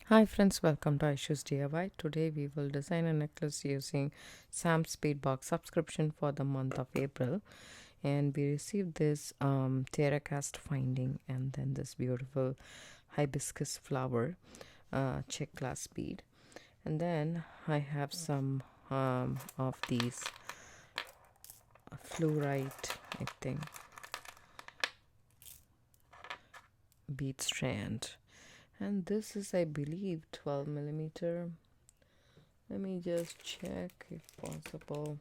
Hi friends, welcome to Issues DIY. Today we will design a necklace using Sam's Speedbox subscription for the month of April. And we received this Tierracast finding and then this beautiful hibiscus flower check glass bead. And then I have some of these fluorite, I think, bead strand. And this is, I believe, 12 millimeter. Let me just check if possible.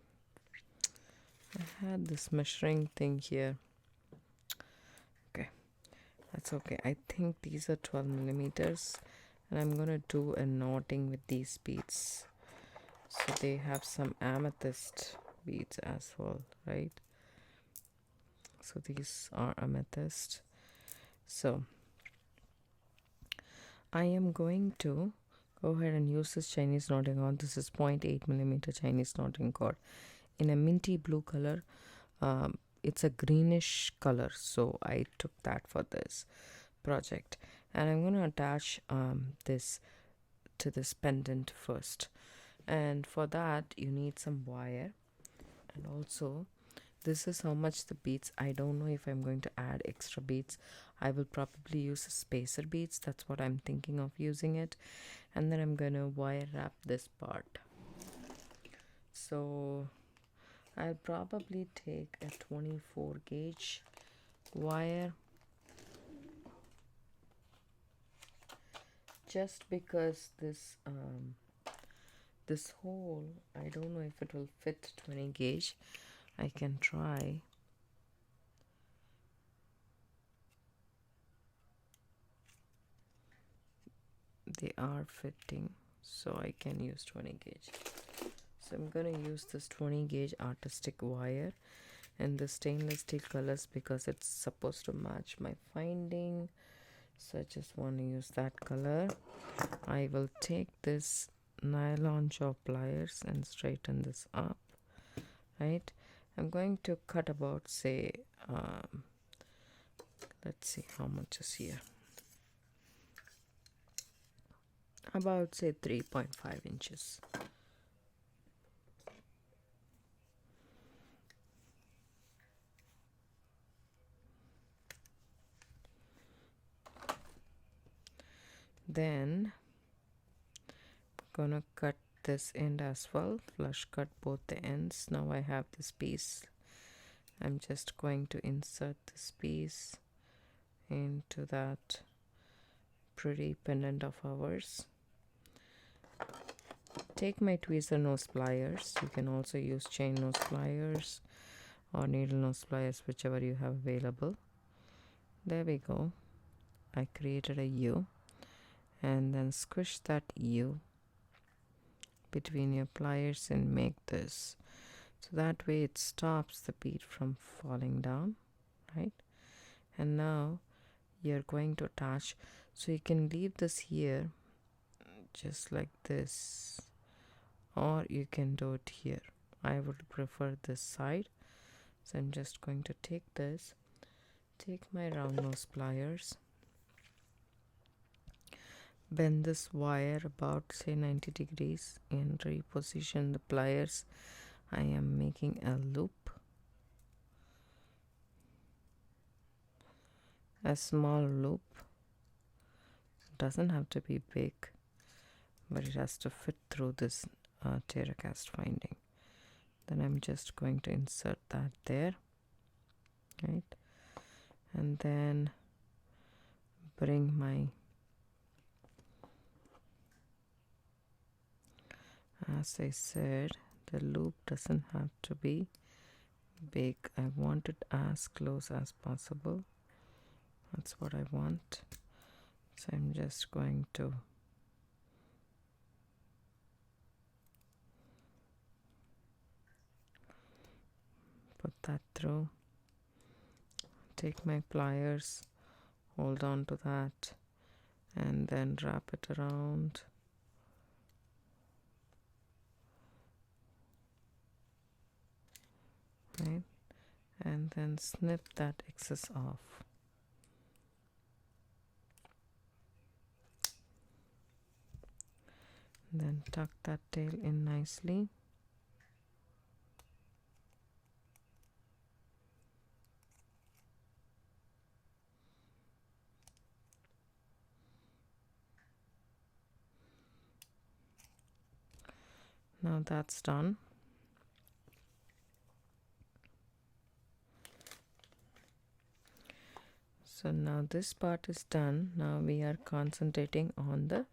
I had this measuring thing here. Okay, that's okay. I think these are 12 millimeters, and I'm gonna do a knotting with these beads. So they have some amethyst beads as well, right? So these are amethyst. So I am going to go ahead and use this Chinese knotting cord. This is 0.8 millimeter Chinese knotting cord in a minty blue color. It's a greenish color, so I took that for this project, and I'm going to attach this to this pendant first. And for that you need some wire, and also this is how much the beads. I don't know if I'm going to add extra beads. I will probably use spacer beads. That's what I'm thinking of using it. And then I'm gonna wire wrap this part. So I'll probably take a 24 gauge wire, just because this hole, I don't know if it will fit 20 gauge. I can try. They are fitting, so I can use 20 gauge. So I'm gonna use this 20 gauge artistic wire and the stainless steel colors because it's supposed to match my finding. So I just want to use that color. I will take this nylon jaw pliers and straighten this up, right? I'm going to cut about, say, let's see how much is here. About, say, 3.5 inches. Then gonna cut this end as well, flush cut both the ends. Now I have this piece. I'm just going to insert this piece into that pretty pendant of ours. Take my tweezer nose pliers. You can also use chain nose pliers or needle nose pliers, whichever you have available. There we go. I created a U, and then squish that U between your pliers and make this, so that way it stops the bead from falling down, right? And now you're going to attach, so you can leave this here just like this, or you can do it here. I would prefer this side, so I'm just going to take this, take my round nose pliers, bend this wire about, say, 90 degrees and reposition the pliers. I am making a loop, a small loop. Doesn't have to be big, but it has to fit through this Tierracast finding. Then I'm just going to insert that there, right? And then bring my, as I said, the loop doesn't have to be big. I want it as close as possible. That's what I want. So I'm just going to put that through, take my pliers, hold on to that, and then wrap it around. Right, and then snip that excess off. and then tuck that tail in nicely. Now that's done. So now this part is done. Now we are concentrating on the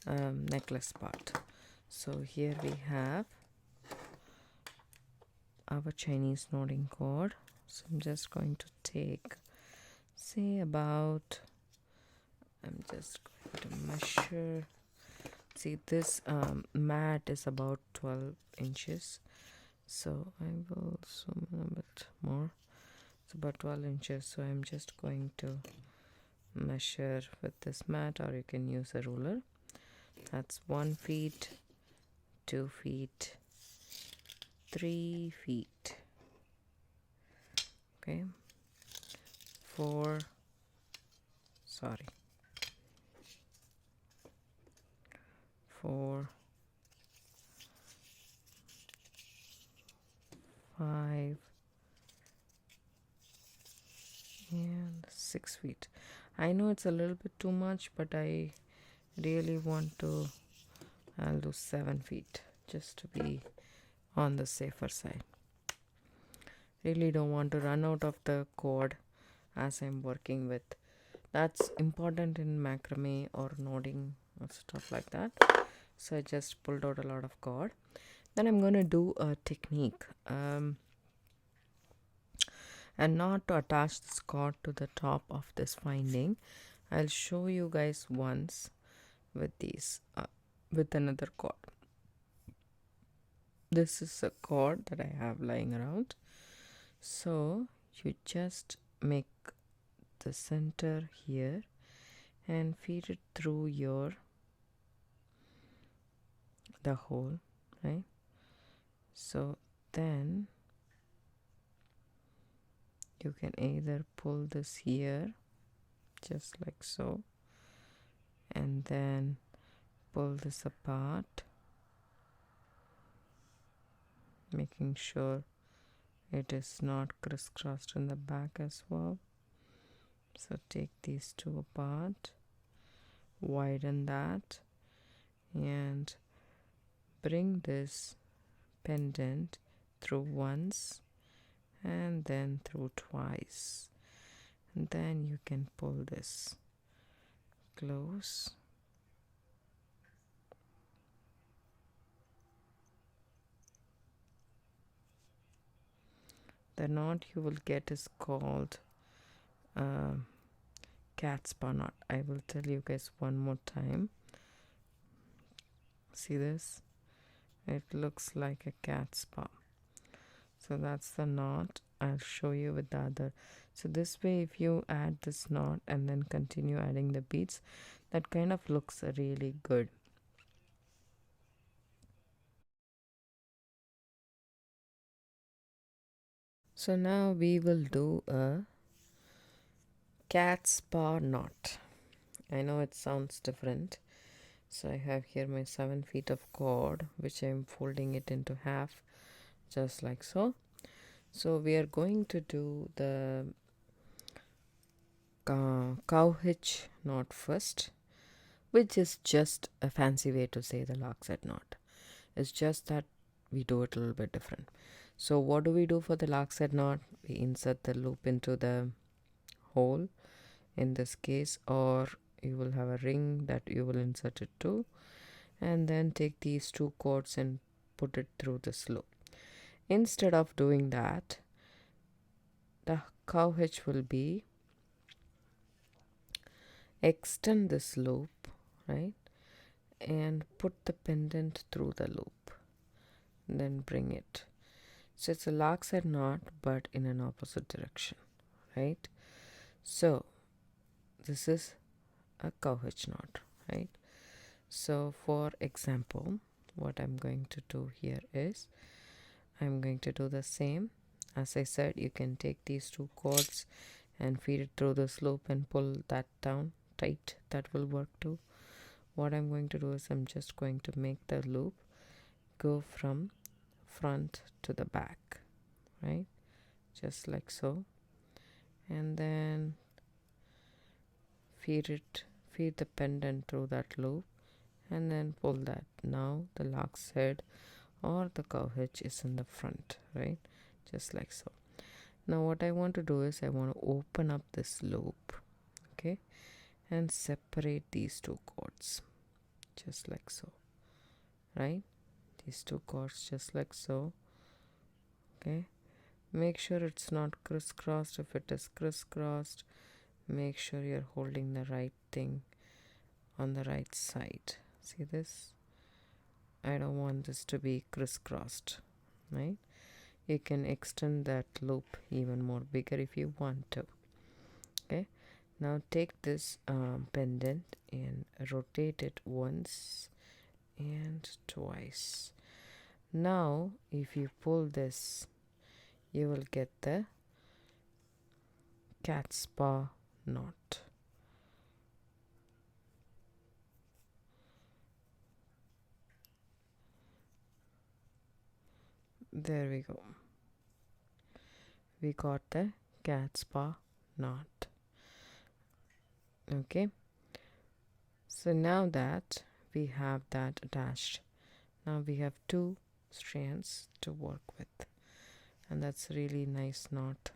necklace part. So here we have our Chinese knotting cord. So I'm just going to take, say about, I'm just going to measure. See, this mat is about 12 inches. So I will zoom in a bit more. It's about 12 inches. So I'm just going to measure with this mat, or you can use a ruler. That's 1 feet, 2 feet, 3 feet. Okay. 4, 5 and 6 feet. I know it's a little bit too much, but I really want to, I'll do 7 feet just to be on the safer side. Really don't want to run out of the cord as I'm working with. That's important in macrame or knotting or stuff like that. So I just pulled out a lot of cord. Then I'm going to do a technique, and not to attach this cord to the top of this finding. I'll show you guys once with these, with another cord. This is a cord that I have lying around. So you just make the center here and feed it through the hole, right? So then you can either pull this here just like so, and then pull this apart, making sure it is not crisscrossed in the back as well. So take these two apart, widen that, and bring this pendant through once and then through twice, and then you can pull this close. The knot you will get is called cat's paw knot. I will tell you guys one more time. See this? It looks like a cat's paw. So that's the knot. I'll show you with the other. So this way, if you add this knot and then continue adding the beads, that kind of looks really good. So now we will do a cat's paw knot. I know it sounds different. So I have here my 7 feet of cord, which I'm folding it into half, just like so. So we are going to do the cow hitch knot first, which is just a fancy way to say the lockset knot. It's just that we do it a little bit different. So what do we do for the lockset knot? We insert the loop into the hole in this case, or you will have a ring that you will insert it to, and then take these two cords and put it through this loop. Instead of doing that, the cow hitch will be extend this loop, right, and put the pendant through the loop, then bring it. So it's a lockset knot but in an opposite direction, right? So this is a cow hitch knot, right? So for example, what I'm going to do here is I'm going to do the same. As I said, you can take these two cords and feed it through this loop and pull that down tight. That will work too. what I'm going to do is I'm just going to make the loop go from front to the back, right? Just like so. And then feed the pendant through that loop and then pull that. Now the lark's head or the cow hitch is in the front, right? Just like so. Now what I want to do is I want to open up this loop, okay, and separate these two cords just like so, right? These two cords just like so, okay. Make sure it's not crisscrossed. If it is crisscrossed, make sure you're holding the right thing on the right side. See this? I don't want this to be crisscrossed, right? You can extend that loop even more bigger if you want to. Okay, now take this pendant and rotate it once and twice. Now if you pull this, you will get the cat's paw knot. There we go. We got the cat's paw knot. Okay, so now that we have that attached, now we have two strands to work with, and that's a really nice knot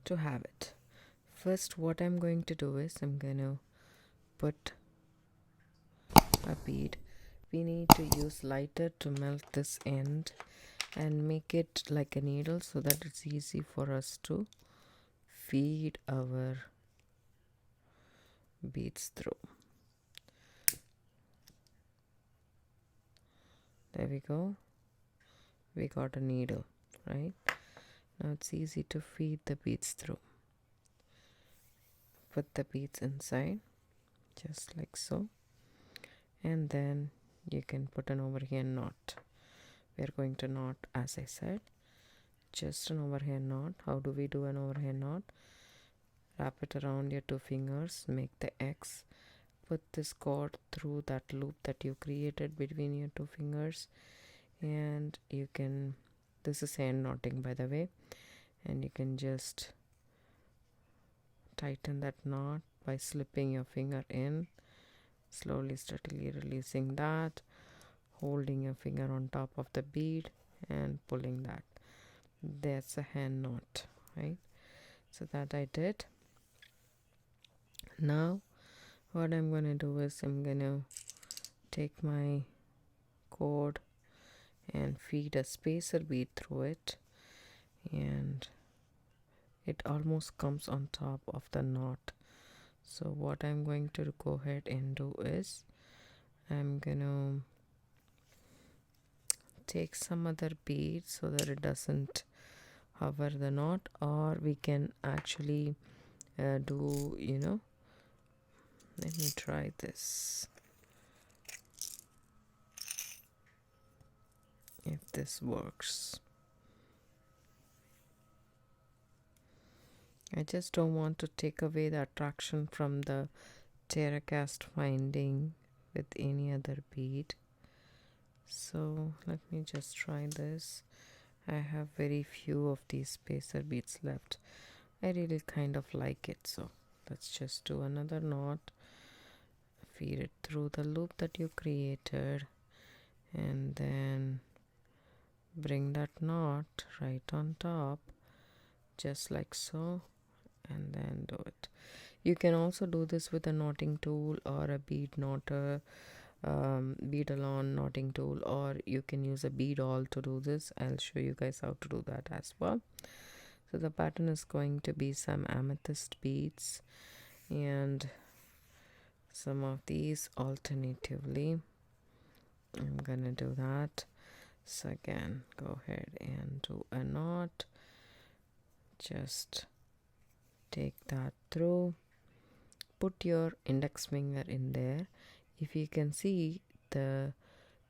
to have it. First, what I'm going to do is I'm going to put a bead. We need to use lighter to melt this end and make it like a needle so that it's easy for us to feed our beads through. There we go. We got a needle, right? Now it's easy to feed the beads through. Put the beads inside just like so, and then you can put an overhand knot. We're going to knot, as I said, just an overhand knot. How do we do an overhand knot? Wrap it around your two fingers, make the X, put this cord through that loop that you created between your two fingers, and you can, this is hand knotting by the way, and you can just tighten that knot by slipping your finger in, slowly steadily releasing that, holding your finger on top of the bead and pulling that. That's a hand knot, right? So that I did. Now what I'm going to do is I'm going to take my cord and feed a spacer bead through it, and it almost comes on top of the knot. So what I'm going to go ahead and do is I'm gonna take some other bead so that it doesn't hover the knot, or we can actually do, you know, let me try this, if this works. I just don't want to take away the attraction from the Tierracast finding with any other bead. So let me just try this. I have very few of these spacer beads left. I really kind of like it, so let's just do another knot, feed it through the loop that you created, and then bring that knot right on top just like so, and then do it. You can also do this with a knotting tool or a bead knotter, bead along knotting tool, or you can use a bead awl to do this. I'll show you guys how to do that as well. So the pattern is going to be some amethyst beads and some of these alternatively. I'm gonna do that. So again, go ahead and do a knot, just take that through, put your index finger in there. If you can see, there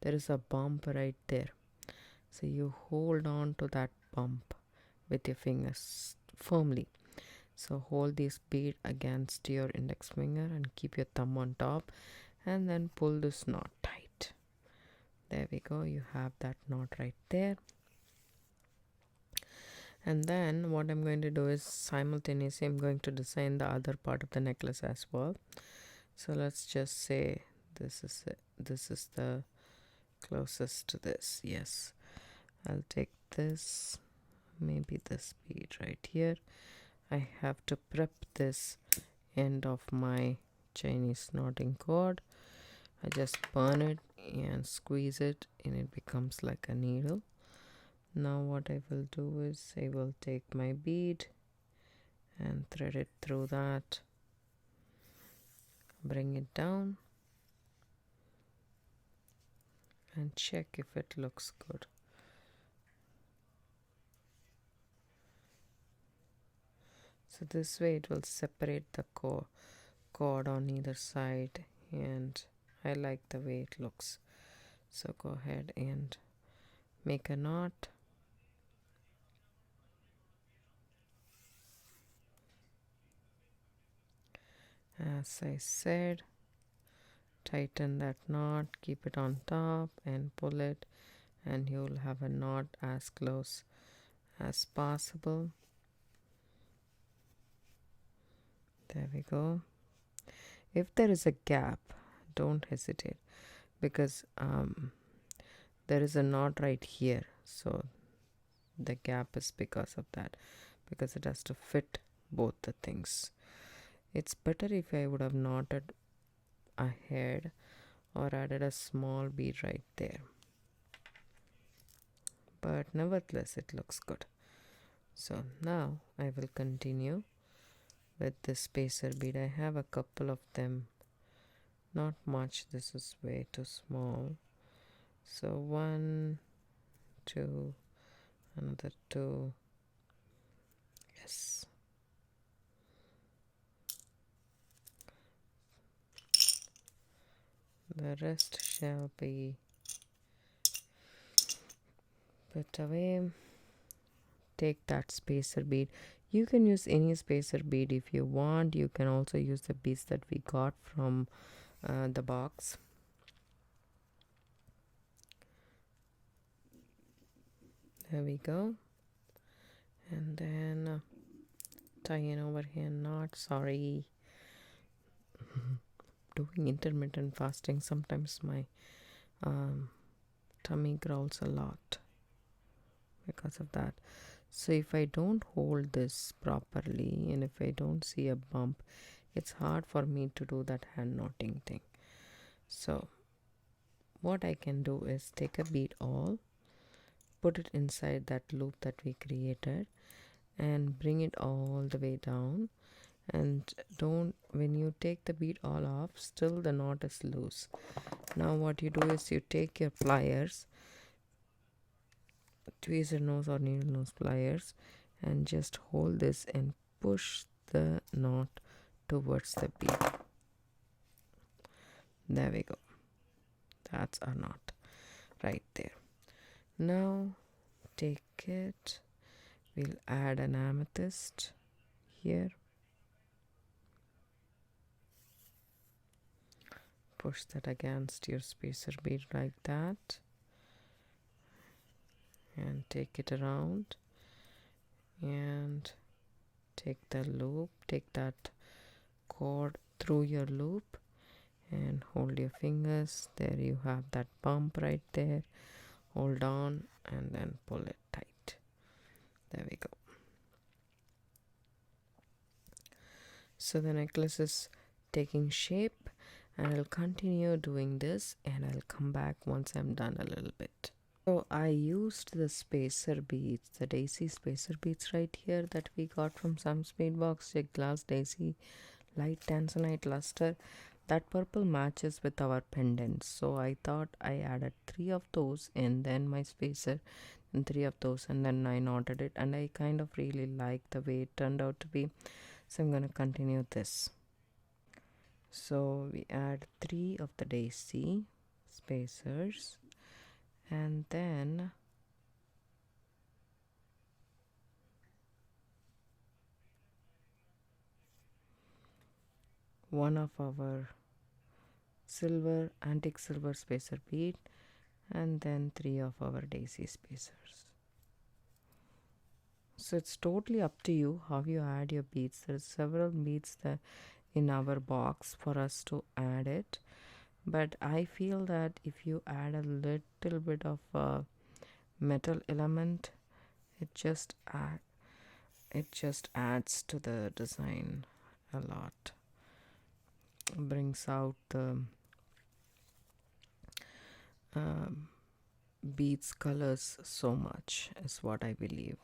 is a bump right there, so you hold on to that bump with your fingers firmly. So hold this bead against your index finger and keep your thumb on top, and then pull this knot tight. There we go, you have that knot right there. And then what I'm going to do is simultaneously I'm going to design the other part of the necklace as well. So let's just say this is it. This is the closest to this. Yes, I'll take this, maybe this bead right here. I have to prep this end of my Chinese knotting cord. I just burn it and squeeze it and it becomes like a needle. Now what I will do is I will take my bead and thread it through that, bring it down and check if it looks good. So this way it will separate the cord on either side, and I like the way it looks. So go ahead and make a knot. As I said, tighten that knot, keep it on top and pull it, and you'll have a knot as close as possible. There we go. If there is a gap, don't hesitate, because there is a knot right here, so the gap is because of that, because it has to fit both the things. It's better if I would have knotted ahead or added a small bead right there, but nevertheless it looks good. So now I will continue with the spacer bead. I have a couple of them, not much, this is way too small. So 1, 2, another 2, yes. The rest shall be put away. Take that spacer bead. You can use any spacer bead if you want. You can also use the beads that we got from the box. There we go. And then tie an overhand knot. Sorry. Doing intermittent fasting, sometimes my tummy growls a lot because of that. So if I don't hold this properly and if I don't see a bump, it's hard for me to do that hand knotting thing. So what I can do is take a bead awl, put it inside that loop that we created, and bring it all the way down. And don't, when you take the bead all off, still the knot is loose. Now what you do is you take your pliers, tweezer nose or needle nose pliers, and just hold this and push the knot towards the bead. There we go. That's our knot right there. Now take it, we'll add an amethyst here. Push that against your spacer bead like that, and take it around and take the loop, take that cord through your loop and hold your fingers. There you have that bump right there. Hold on and then pull it tight. There we go. So the necklace is taking shape, and I'll continue doing this and I'll come back once I'm done a little bit. So I used the spacer beads, the daisy spacer beads right here that we got from some speed box, a glass daisy, light tanzanite luster. That purple matches with our pendants, so I thought I added 3 of those and then my spacer and 3 of those, and then I knotted it, and I kind of really like the way it turned out to be. So I'm going to continue this. So we add 3 of the daisy spacers, and then one of our silver, antique silver spacer bead, and then 3 of our daisy spacers. So it's totally up to you how you add your beads. There's several beads that in our box for us to add it, but I feel that if you add a little bit of a metal element, it just adds to the design a lot, brings out the beads colors so much, is what I believe.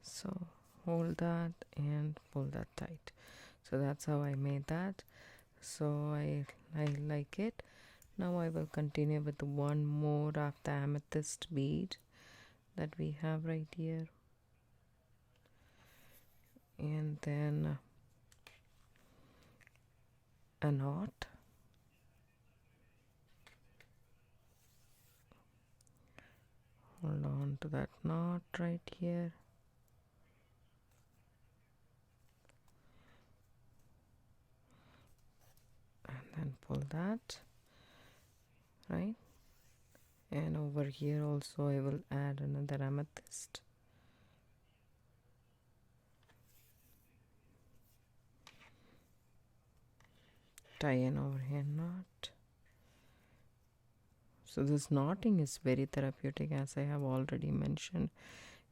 So hold that and pull that tight. So that's how I made that. So I like it. Now I will continue with one more of the amethyst bead that we have right here, and then a knot. Hold on to that knot right here. And then pull that, right? And over here also I will add another amethyst. Tie an overhand knot. So this knotting is very therapeutic, as I have already mentioned.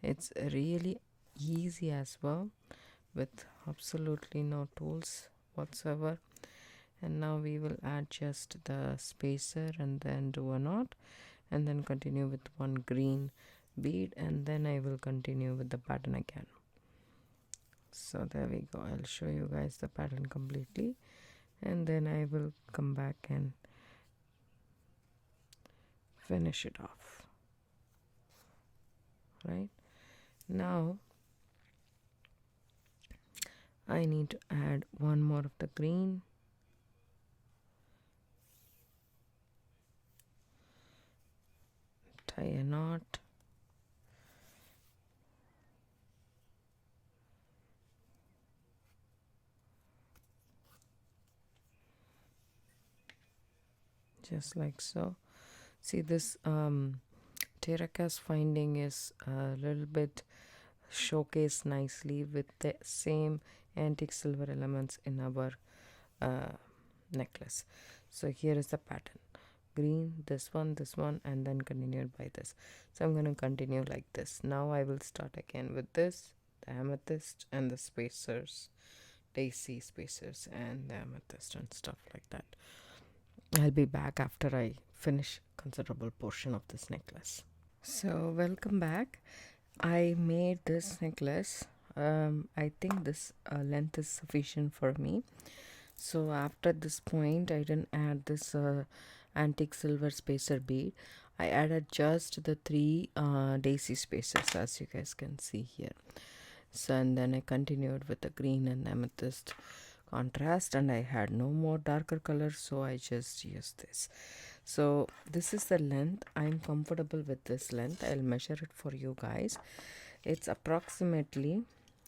It's really easy as well, with absolutely no tools whatsoever. And now we will add just the spacer and then do a knot, and then continue with one green bead, and then I will continue with the pattern again. So there we go. I'll show you guys the pattern completely, and then I will come back and finish it off. Right now I need to add one more of the green, tie a knot, just like so. See, this Tierracast finding is a little bit showcased nicely with the same antique silver elements in our necklace. So here is the pattern: green, this one, and then continued by this. So I'm going to continue like this. Now I will start again with this, the amethyst and the spacers, daisy spacers and the amethyst and stuff like that. I'll be back after I finish considerable portion of this necklace. So welcome back. I made this necklace. I think this length is sufficient for me. So after this point, I didn't add this antique silver spacer bead. I added just the 3 daisy spacers, as you guys can see here. So, and then I continued with the green and amethyst contrast, and I had no more darker colors, so I just used this. So this is the length. I'm comfortable with this length. I'll measure it for you guys. It's approximately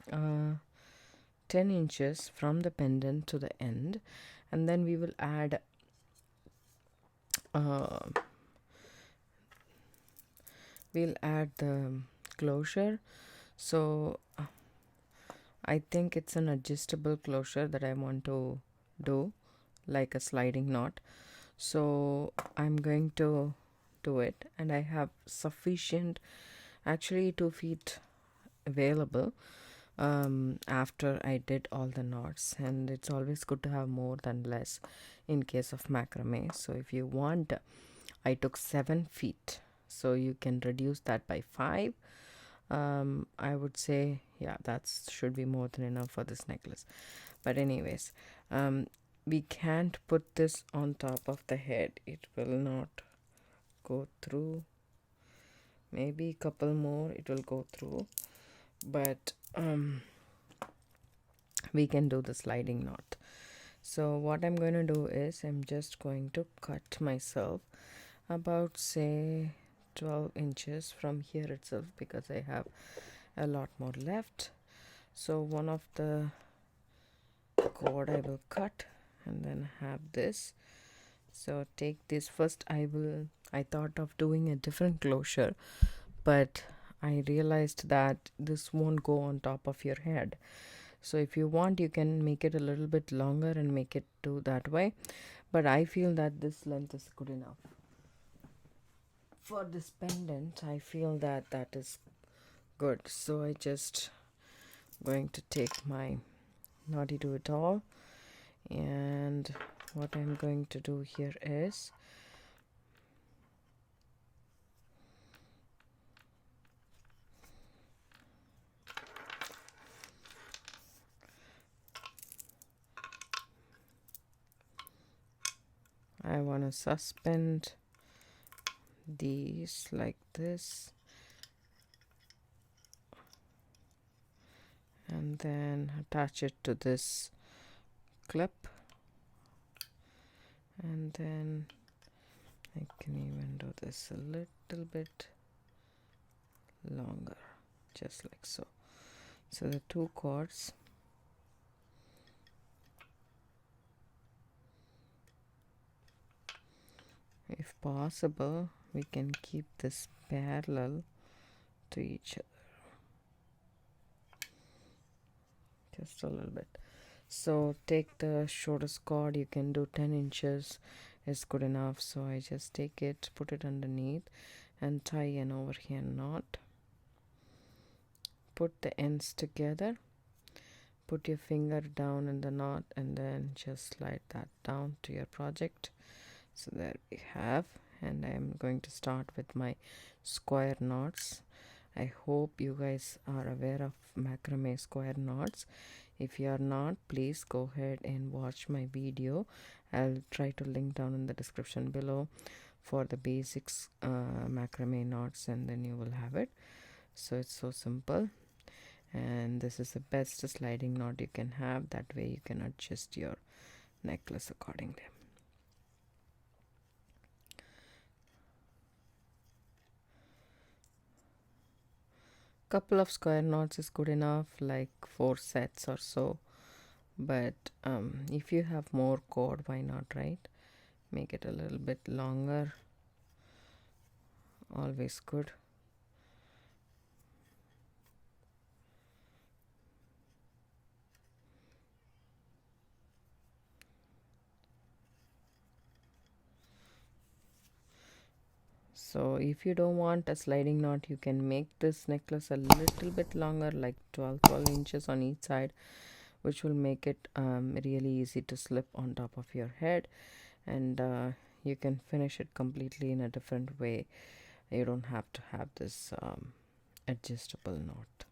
10 inches from the pendant to the end, and then we will add the closure. So I think it's an adjustable closure that I want to do, like a sliding knot. So I'm going to do it, and I have sufficient, actually 2 feet available after I did all the knots. And it's always good to have more than less in case of macrame. So if you want, I took 7 feet, so you can reduce that by 5. I would say, yeah, that should be more than enough for this necklace. But anyways, we can't put this on top of the head. It will not go through. Maybe a couple more it will go through, but we can do the sliding knot. So what I'm going to do is I'm just going to cut myself about, say, 12 inches from here itself, because I have a lot more left. So one of the cord I will cut and then have this. So take this first. I thought of doing a different closure, but I realized that this won't go on top of your head. So if you want, you can make it a little bit longer and make it do that way, but I feel that this length is good enough for this pendant. I feel that that is good. So I just going to take my Naughty Do It All, and what I'm going to do here is I want to suspend these like this, and then attach it to this clip, and then I can even do this a little bit longer, just like so. So the two cords, if possible, we can keep this parallel to each other, just a little bit. So take the shortest cord. You can do 10 inches is good enough. So I just take it, put it underneath, and tie an overhand knot. Put the ends together, put your finger down in the knot, and then just slide that down to your project. So there we have, and I'm going to start with my square knots. I hope you guys are aware of macrame square knots. If you are not, please go ahead and watch my video. I'll try to link down in the description below for the basics macrame knots, and then you will have it. So it's so simple, and this is the best sliding knot you can have. That way you can adjust your necklace accordingly. Couple of square knots is good enough, like 4 sets or so, but if you have more cord, why not, right? Make it a little bit longer, always good. So if you don't want a sliding knot, you can make this necklace a little bit longer, like 12 inches on each side, which will make it really easy to slip on top of your head, and you can finish it completely in a different way. You don't have to have this adjustable knot.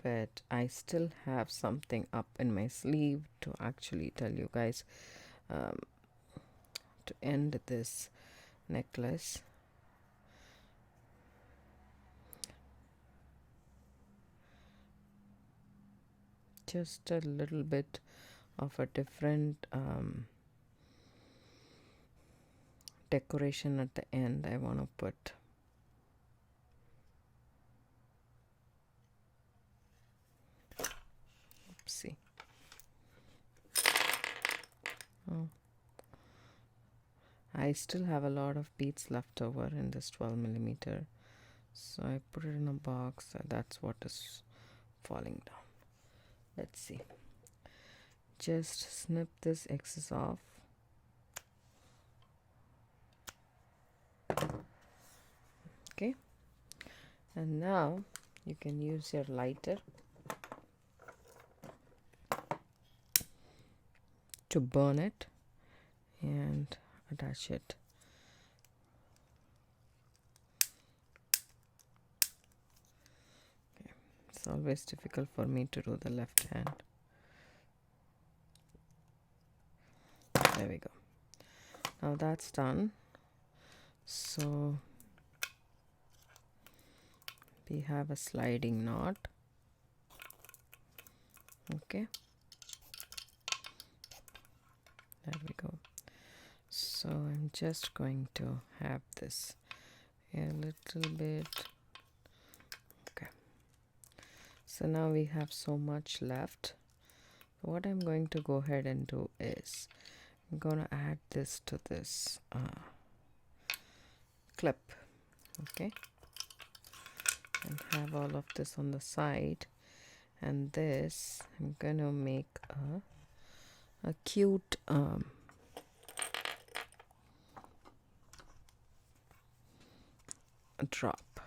But I still have something up in my sleeve to actually tell you guys. To end this necklace, just a little bit of a different decoration at the end I want to put. Oopsie. Oh, I still have a lot of beads left over in this 12mm, so I put it in a box. That's what is falling down. Let's see. Just snip this excess off. Okay, and now you can use your lighter to burn it and attach it. Okay. It's always difficult for me to do the left hand. There we go. Now that's done. So we have a sliding knot. Okay, there we go. So I'm just going to have this a little bit. Okay, So now we have so much left. What I'm going to go ahead and do is I'm gonna add this to this clip, okay, and have all of this on the side, and this I'm gonna make a cute drop.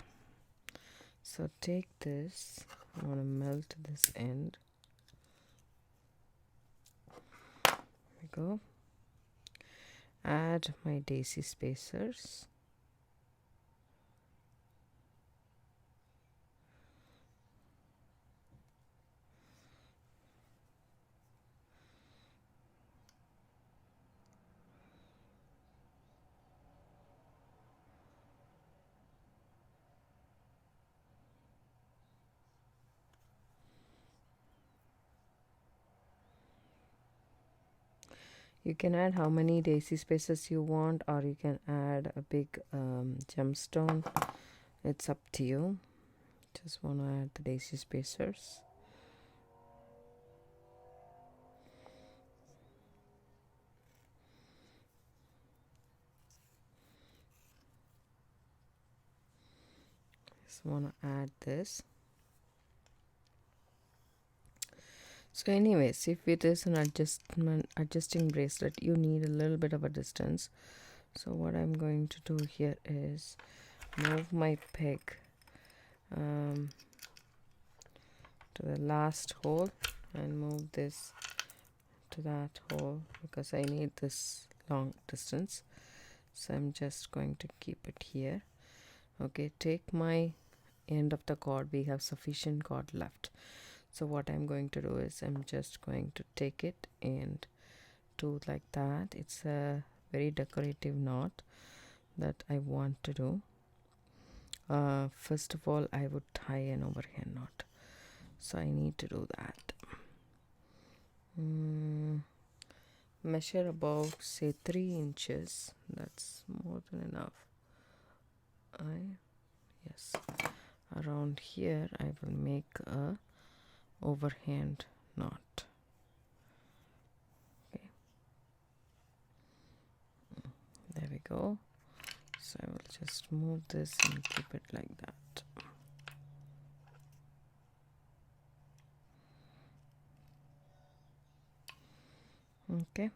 So take this, I want to melt this end. There we go. Add my daisy spacers. You can add how many daisy spacers you want, or you can add a big gemstone. It's up to you. Just want to add the daisy spacers. Just want to add this. So anyways, if it is an adjusting bracelet, you need a little bit of a distance. So what I'm going to do here is move my peg to the last hole and move this to that hole because I need this long distance. So I'm just going to keep it here. Okay, take my end of the cord. We have sufficient cord left. So what I'm going to do is I'm just going to take it and do like that. It's a very decorative knot that I want to do. First of all, I would tie an overhand knot. So I need to do that. Measure about say 3 inches. That's more than enough. Yes. Around here I will make a overhand knot. Okay, there we go. So I will just move this and keep it like that. Okay,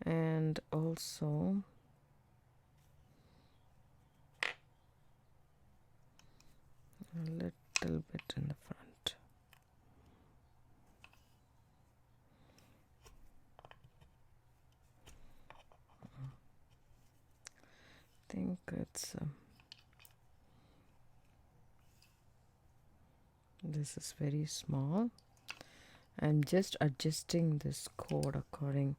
and also a little bit in the front. I think it's this is very small. I'm just adjusting this cord according,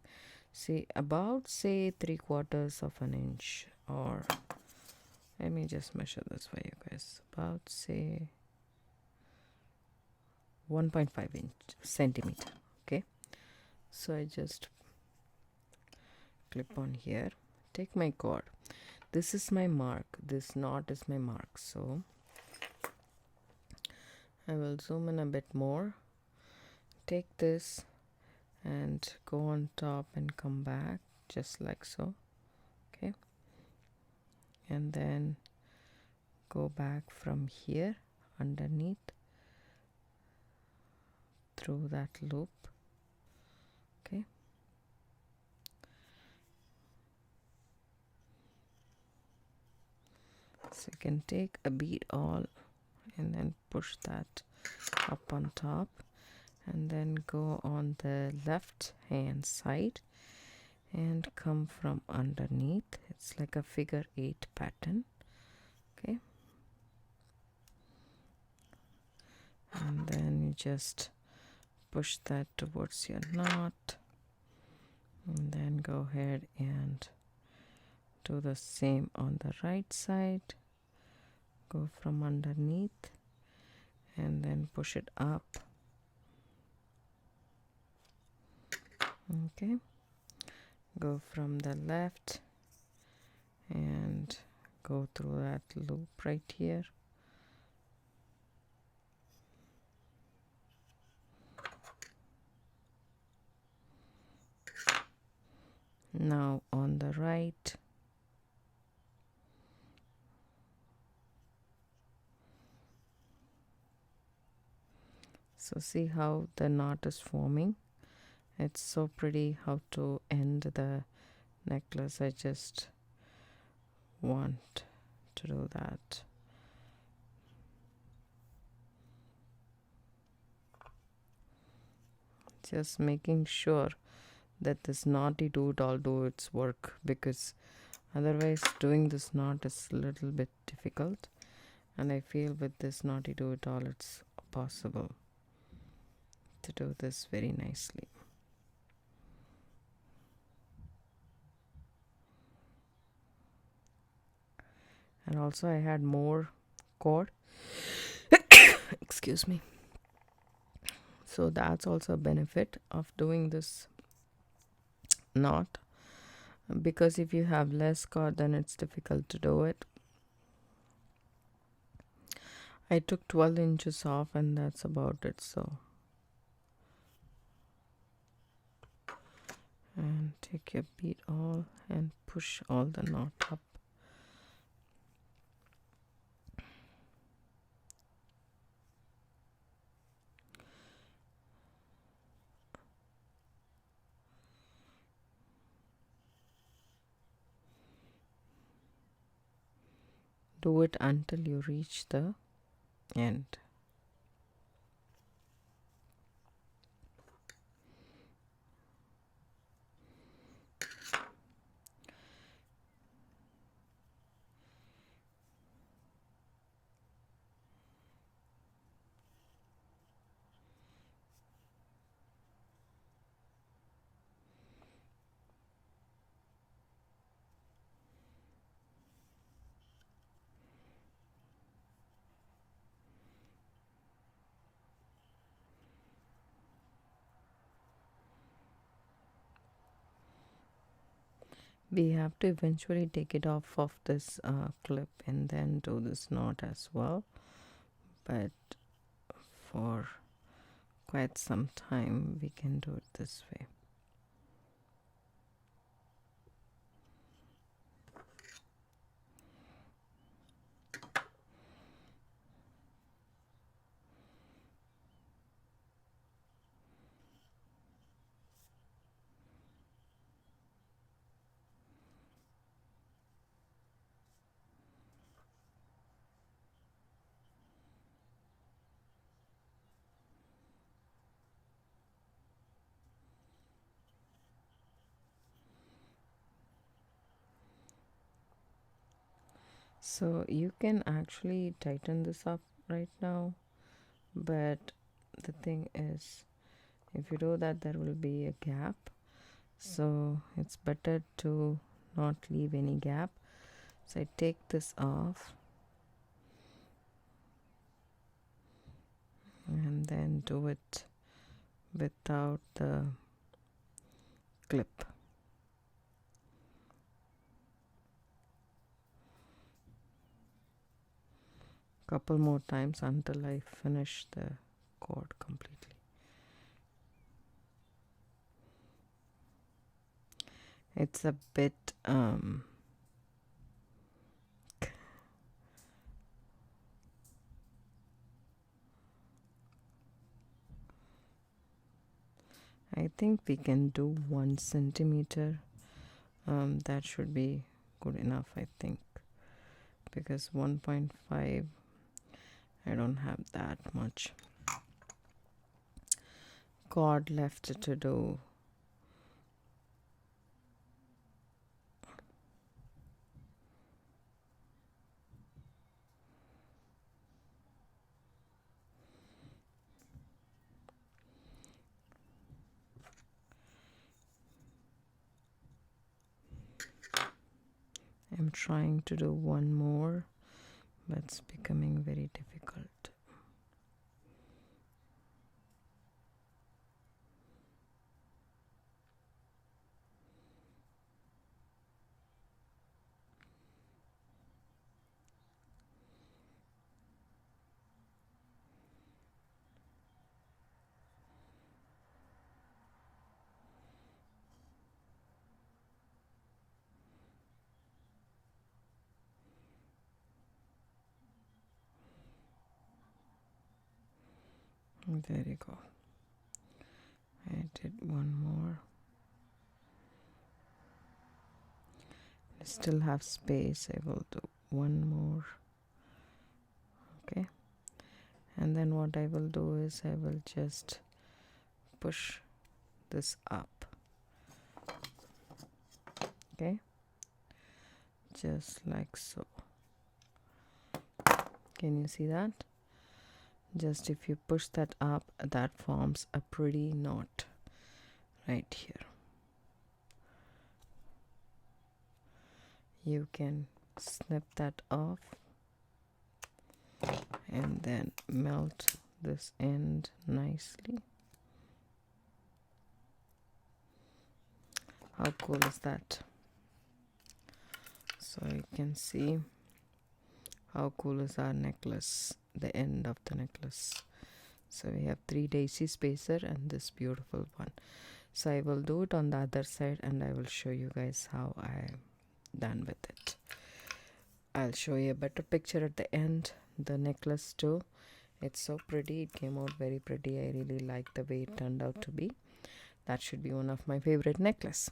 see, about say 3/4 of an inch, or let me just measure this for you guys, about say 1.5 centimeter. Okay, so I just clip on here, take my cord. This is my mark, this knot is my mark, so I will zoom in a bit more. Take this and go on top and come back just like so. Okay, and then go back from here underneath through that loop. Okay, so you can take a bead awl and then push that up on top, and then go on the left hand side and come from underneath. It's like a figure 8 pattern. Okay, and then you just push that towards your knot, and then go ahead and do the same on the right side. Go from underneath and then push it up. Okay, go from the left and go through that loop right here. Now on the right. So see how the knot is forming. It's so pretty how to end the necklace. I just want to do that. Just making sure that this knotty doot all do its work, because otherwise doing this knot is a little bit difficult, and I feel with this knotty do it all it's possible to do this very nicely. And also I had more cord excuse me, so that's also a benefit of doing this knot, because if you have less cord then it's difficult to do it. I took 12 inches off and that's about it. So and take your bead all and push all the knot up. Do it until you reach the end. We have to eventually take it off of this clip and then do this knot as well, but for quite some time we can do it this way. So you can actually tighten this up right now, but the thing is, if you do that there will be a gap, so it's better to not leave any gap. So I take this off and then do it without the clip. Couple more times until I finish the cord completely. It's a bit I think we can do 1 centimeter. That should be good enough, I think, because 1.5 I don't have that much cord left to do. I'm trying to do one more, but it's becoming very difficult. There you go. I did one more. I still have space. I will do one more. Okay. And then what I will do is I will just push this up. Okay. Just like so. Can you see that? Just if you push that up, that forms a pretty knot right here. You can snip that off and then melt this end nicely. How cool is that? So you can see how cool is our necklace, the end of the necklace. So we have 3 daisy spacer and this beautiful one. So I will do it on the other side and I will show you guys how I'm done with it. I'll show you a better picture at the end. The necklace too, it's so pretty. It came out very pretty. I really like the way it turned out to be. That should be one of my favorite necklace.